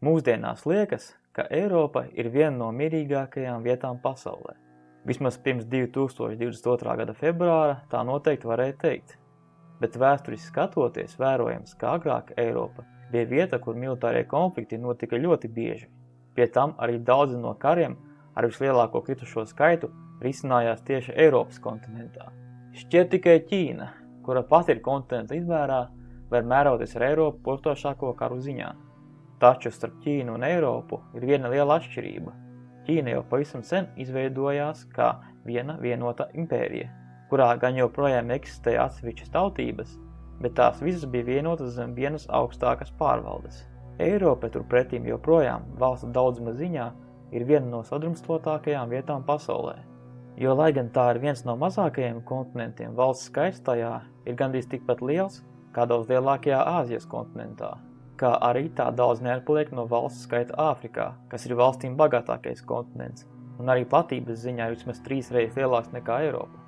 Mūsdienās liekas, ka Eiropa ir viena no mierīgākajām vietām pasaulē. Vismaz pirms 2022. gada februāra tā noteikti varēja teikt. Bet vēsturiski skatoties, vērojams, ka agrāk Eiropa bija vieta, kur militārie konflikti notika ļoti bieži. Pie tam arī daudzi no kariem ar vislielāko kritušo skaitu risinājās tieši Eiropas kontinentā. Šķiet tikai Ķīna, kura pat ir kontinenta izmērā, var mēroties ar Eiropu postošāko karu ziņā. Taču starp Ķīnu un Eiropu ir viena liela atšķirība. Ķīna jau pavisam sen izveidojās kā viena vienota impērija, kurā gan joprojām eksistēja atsevišķas tautības, bet tās visas bija vienotas zem vienas augstākas pārvaldes. Eiropa turpretīm joprojām valstu daudzuma ziņā ir viena no sadrumstalotākajām vietām pasaulē. Jo, lai gan tā ir viens no mazākajiem kontinentiem, valsts skaits tajā ir gandrīz tikpat liels kā daudz lielākajā Āzijas kontinentā, kā arī tā daudz neatpaliek no valsts skaita Āfrikā, kas ir valstīm bagātākais kontinents, un arī platības ziņā ir vismaz 3 reizes lielāks nekā Eiropa.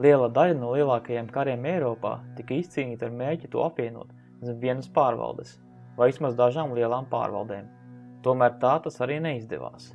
Liela daļa no lielākajiem kariem Eiropā tika izcīnīta ar mērķi to apvienot zem vienas pārvaldes, vai vismaz dažām lielām pārvaldēm. Tomēr tā tas arī neizdevās.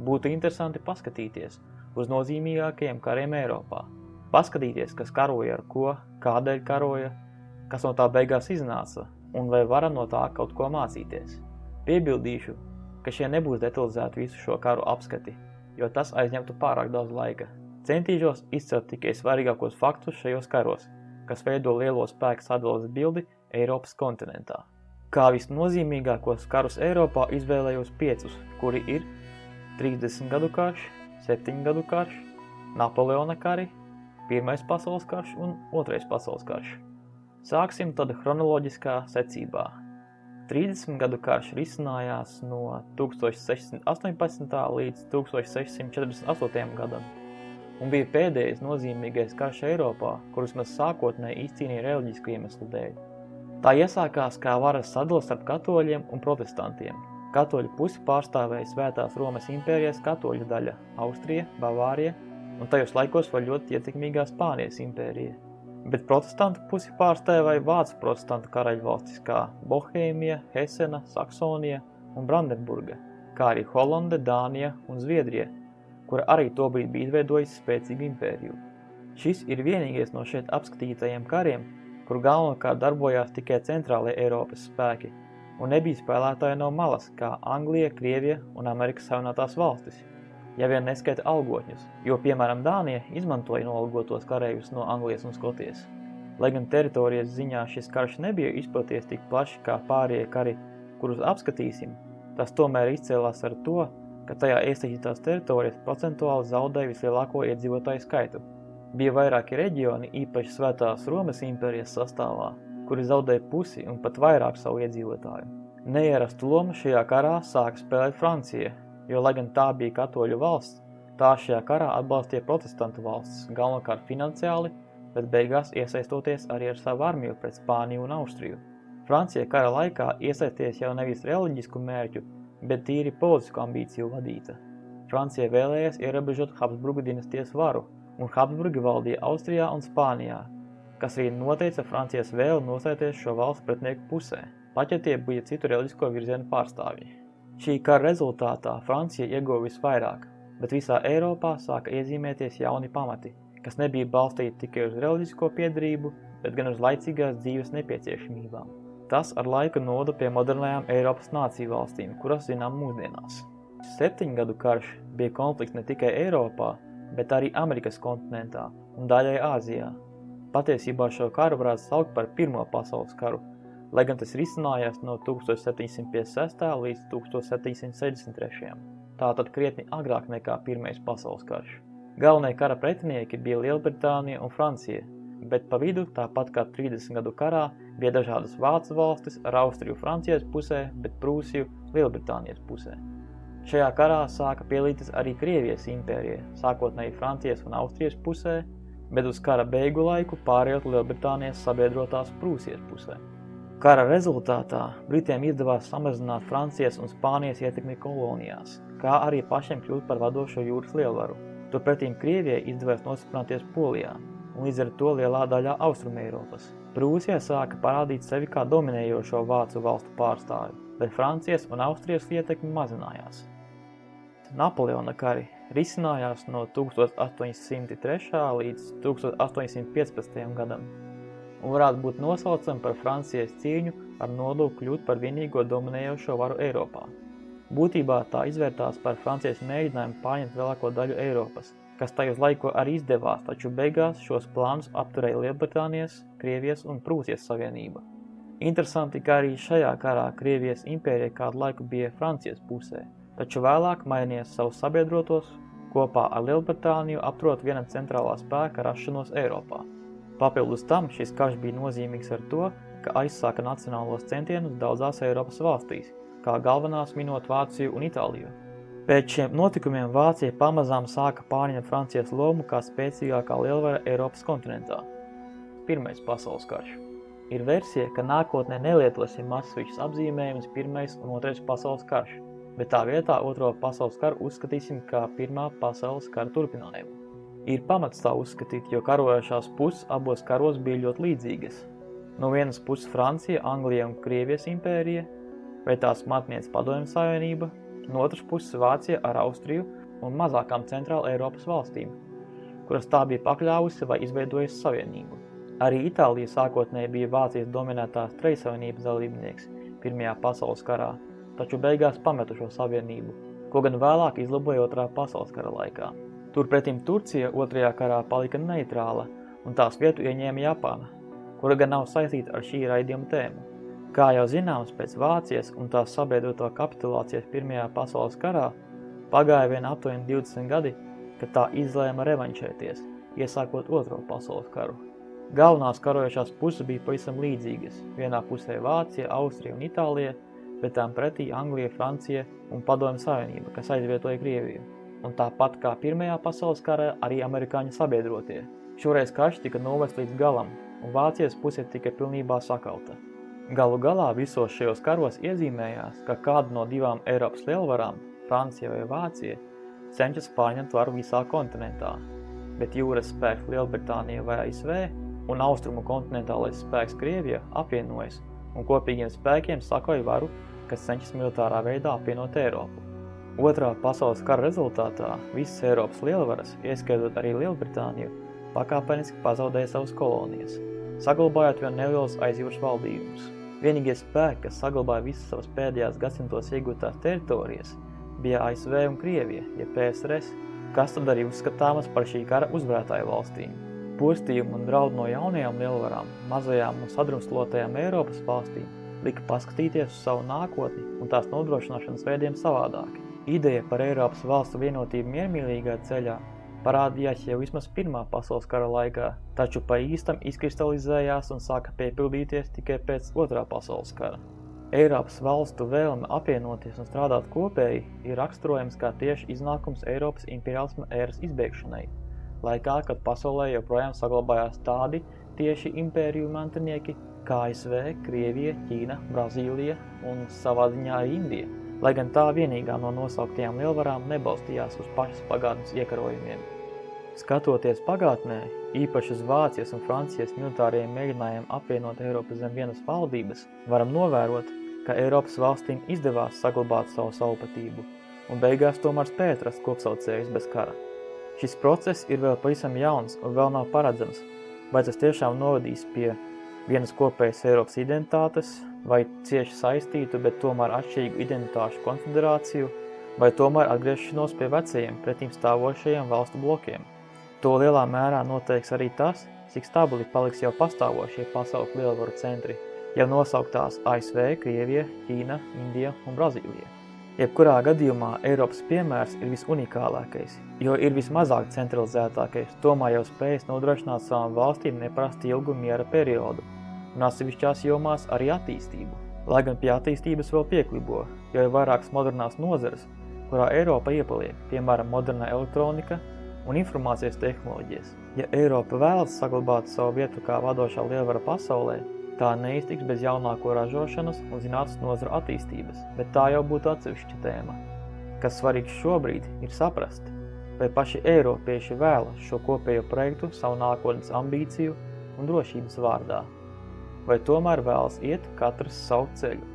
Būtu interesanti paskatīties uz nozīmīgākajiem kariem Eiropā. Paskatīties, kas karoja ar ko, kādēļ karoja, kas no tā beigās iznāca, un vai varam no tā kaut ko mācīties. Piebildīšu, ka šie nebūs detalizēti visu šo karu apskati, jo tas aizņemtu pārāk daudz laika. Centīšos izcelt tikai svarīgākos faktus šajos karos, kas veido lielo spēku sadales bildi Eiropas kontinentā. Kā visnozīmīgākos karus Eiropā izvēlējos 5, kuri ir 30 gadu karš, 7 gadu karš, Napoleona kari, 1. pasaules karš un 2. pasaules karš. Sāksim tad chronoloģiskā secībā. 30 gadu karš risinājās no 1618. līdz 1648. gadam un bija pēdējais nozīmīgais karš Eiropā, kurus mēs sākotnēji izcīnīja reliģisku iemeslu dēļ. Tā iesākās kā varas sadala starp katoļiem un protestantiem. Katoļu pusi pārstāvēja Svētās Romas impērijas katoļu daļa – Austrija, Bavārija un tajos laikos vēl ļoti ietekmīgā Spānijas impērija. Bet protestantu pusi pārstāvēja vācu protestantu karaļvalstis kā Bohēmija, Hesena, Saksonija un Brandenburga, kā arī Holande, Dānija un Zviedrija, kura arī tobrīd bija izveidojusi spēcīgu impēriju. Šis ir vienīgais no šeit apskatītajiem kariem, kur galvenokārt darbojās tikai centrālie Eiropas spēki, un nebija spēlētāji no malas, kā Anglija, Krievija un Amerikas Savienotās valstis, ja vien neskaita algotņus, jo, piemēram, Dānija izmantoja noalgotos karējus no Anglijas un Skotijas. Lai gan teritorijas ziņā šis karš nebija izplaties tik plaši kā pārējie kari, kurus apskatīsim, tas tomēr izcēlās ar to, ka tajā iesaistītās teritorijas procentuāli zaudēja vislielāko iedzīvotāju skaitu. Bija vairāki reģioni, īpaši Svētās Romas impērijas sastāvā, kuri zaudēja pusi un pat vairāk savu iedzīvotāju. Neierastu lomu šajā karā sāka spēlēt Francija, jo, lai gan tā bija katoļu valsts, tā šajā karā atbalstīja protestantu valstis, galvenokārt finansiāli, bet beigās iesaistoties arī ar savu armiju pret Spāniju un Austriju. Francija kara laikā iesaisties jau nevis reliģisku mērķu, bet tīri politisku ambīciju vadīta. Francija vēlējās ierobežot Habsburgu dinastijas varu, un Habsburgi valdīja Austrijā un Spānijā, kas arī noteica Francijas vēli nostāties šo valstu pretnieku pusē, pat ja tie bija citu reliģisko virzienu pārstāvji. Šī kara rezultātā Francija ieguva visvairāk, bet visā Eiropā sāka iezīmēties jauni pamati, kas nebija balstīti tikai uz reliģisko piederību, bet gan uz laicīgās dzīves nepieciešamībām. Tas ar laiku noveda pie modernajām Eiropas nāciju valstīm, kuras zinām mūsdienās. 7 gadu karš bija konflikts ne tikai Eiropā, bet arī Amerikas kontinentā un daļai Āzijā. Patiesībā šo karu varētu saukt par 1. pasaules karu, lai gan tas risinājās no 1756. līdz 1763. Tātad krietni agrāk nekā 1. pasaules karš. Galvenie kara pretinieki bija Lielbritānija un Francija, bet pa vidu, tāpat kā 30 gadu karā, bija dažādas Vācu valstis ar Austriju Francijas pusē, bet Prūsiju Lielbritānijas pusē. Šajā karā sāka pielīties arī Krievijas impērija, sākotnēji Francijas un Austrijas pusē, bet uz kara beigu laiku pārējot Lielbritānijas sabiedrotās Prūsijas pusē. Kara rezultātā Britiem izdevās samazināt Francijas un Spānijas ietekmi kolonijās, kā arī pašiem kļūt par vadošo jūras lielvaru. Turpretīm Krievijai izdevās nostiprināties Polijā, un līdz ar to lielā daļā Austrumeiropas. Prūsija sāka parādīt sevi kā dominējošo vācu valstu pārstāvi. bet Francijas un Austrijas ietekme mazinājās. Napoleona kari risinājās no 1803. līdz 1815. gadam un varētu būt nosaucami par Francijas cīņu ar nolūku kļūt par vienīgo dominējošo varu Eiropā. Būtībā tā izvērtās par Francijas mēģinājumu pārņemt lielāko daļu Eiropas, kas tajos laiku arī izdevās, taču beigās šos plānus apturēja Lielbritānijas, Krievijas un Prūsijas savienība. Interesanti, ka arī šajā karā Krievijas impērija kādu laiku bija Francijas pusē, taču vēlāk mainīja savus sabiedrotos kopā ar Lielbritāniju apturot viena centrālā spēka rašanos Eiropā. Papildus tam šis karš bija nozīmīgs ar to, ka aizsāka nacionālos centienus daudzās Eiropas valstīs, kā galvenās minot Vāciju un Itāliju. Pēc šiem notikumiem Vācija pamazām sāka pārņemt Francijas lomu kā spēcīgākā lielvara Eiropas kontinentā. Pirmais pasaules karš. Ir versija, ka nākotnē nelietosim atsevišķus apzīmējumus Pirmais un Otrais pasaules karš, bet tā vietā Otro pasaules karu uzskatīsim kā Pirmā pasaules kara turpinājumu. Ir pamats tā uzskatīt, jo karojošās puses abos karos bija ļoti līdzīgas. No vienas puses Francija, Anglija un Krievijas impērija, vai tās matniece Padomju Savienība, no otras puses Vācija ar Austriju un mazākām centrāla Eiropas valstīm, kuras tā bija pakļāvusi vai izveidojusi savienību. Arī Itālija sākotnēji bija Vācijas dominētās trejsavienības dalībnieks Pirmajā pasaules karā, taču beigās pametu šo savienību, ko gan vēlāk izlaboja Otrā pasaules kara laikā. Turpretim Turcija Otrajā karā palika neitrāla un tās vietu ieņēma Japāna, kura gan nav saistīta ar šī raidījuma tēmu. Kā jau zināms, pēc Vācijas un tās sabiedroto kapitulācijas Pirmajā pasaules karā pagāja vien aptuveni 20 gadi, kad tā izlēma revanšēties, iesākot Otro pasaules karu. Galvenās karojošās puses bija pavisam līdzīgas. Vienā pusē Vācija, Austrija un Itālija, bet tām pretī Anglija, Francija un Padomju Savienība, kas aizvietoja Krieviju. Un tāpat kā Pirmajā pasaules karā arī amerikāņu sabiedrotie. Šoreiz karš tika novests līdz galam, un Vācijas puse tika pilnībā sakauta. Galu galā visos šajos karos iezīmējās, ka kāda no divām Eiropas lielvarām, Francija vai Vācija, cenšas pārņemt varu visā kontinentā, bet jūras spēks Lielbritānija vai ASV un austrumu kontinentālais spēks Krievija apvienojas un kopīgiem spēkiem sakoja varu, kas cenšas militārā veidā apvienot Eiropu. Otrā pasaules kara rezultātā visas Eiropas lielvaras, ieskaitot arī Lielbritāniju, pakāpeniski pazaudēja savas kolonijas, saglabājot vien nelielus aizjūras valdījumus. Vienīgie spēki, kas saglabāja visas savas pēdējās gadsimtos iegūtās teritorijas, bija ASV un Krievija, ja PSRS, kas tad arī uzskatāmas par šī kara uzvarētāju valstīm. Postījumi un draudi no jaunajām lielvarām, mazajām un sadrumstalotajām Eiropas valstīm lika paskatīties uz savu nākotni un tās nodrošināšanas veidiem savādāki. Ideja par Eiropas valstu vienotību miermīlīgā ceļā parādījās jau vismaz Pirmā pasaules kara laikā, taču pa īstam izkristalizējās un sāka piepildīties tikai pēc Otrā pasaules kara. Eiropas valstu vēlme apvienoties un strādāt kopēji ir raksturojams kā tieši iznākums Eiropas imperiālisma ēras izbeigšanai, laikā, kad pasaulē joprojām saglabājās tādi tieši impēriju mantinieki kā ASV, Krievija, Ķīna, Brazīlija un savā ziņā arī Indija, lai gan tā vienīgā no nosauktajām lielvarām nebalstījās uz pašas pagātnes iekarojumiem. Skatoties pagātnē, īpaši uz Vācijas un Francijas militāriem mēģinājumiem apvienot Eiropas zem vienas valdības, varam novērot, ka Eiropas valstīm izdevās saglabāt savu savpatību un beigās tomēr spēja atrast kopsaucējus bez kara. Šis process ir vēl pavisam jauns un vēl nav paredzams, vai tas tiešām novadīs pie vienas kopējas Eiropas identitātes, vai cieši saistītu, bet tomēr atšķirīgu identitāšu konfederāciju, vai tomēr atgriešanos pie vecajiem pretīm stāvošajiem valstu blokiem. To lielā mērā noteiks arī tas, cik stabili paliks jau pastāvošie pasaules lielvaru centri, jau nosauktās ASV, Krievija, Ķīna, Indija un Brazīlija. Jebkurā gadījumā Eiropas piemērs ir visunikālākais, jo ir vismazāk centralizētākais, tomēr jau spējas nodrošināt savām valstīm neparasti ilgu miera periodu un atsevišķās jomās arī attīstību. Lai gan pie attīstības vēl pieklibo, jo ir vairākas modernās nozares, kurā Eiropa iepaliek, piemēram, modernā elektronika un informācijas tehnoloģijas. Ja Eiropa vēlas saglabāt savu vietu kā vadošā lielvara pasaulē, tā neiztiks bez jaunāko ražošanas un zinātnes nozaru attīstības, bet tā jau būtu atsevišķa tēma. Kas svarīgs šobrīd ir saprast, vai paši eiropieši vēlas šo kopējo projektu savu nākotnes ambīciju un drošības vārdā, vai tomēr vēlas iet katrs savu ceļu.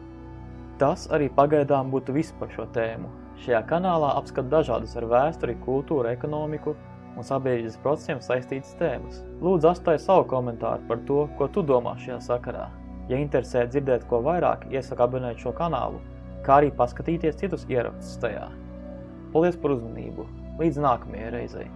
Tas arī pagaidām būtu viss par šo tēmu. Šajā kanālā apskat dažādas ar vēsturi, kultūru, ekonomiku un sabiedrības procesiem saistītas tēmas. Lūdzu, atstāj savu komentāru par to, ko tu domā šajā sakarā. Ja interesē dzirdēt ko vairāk, iesaku abonēt šo kanālu, kā arī paskatīties citus ierakstus tajā. Paldies par uzmanību! Līdz nākamajai reizei!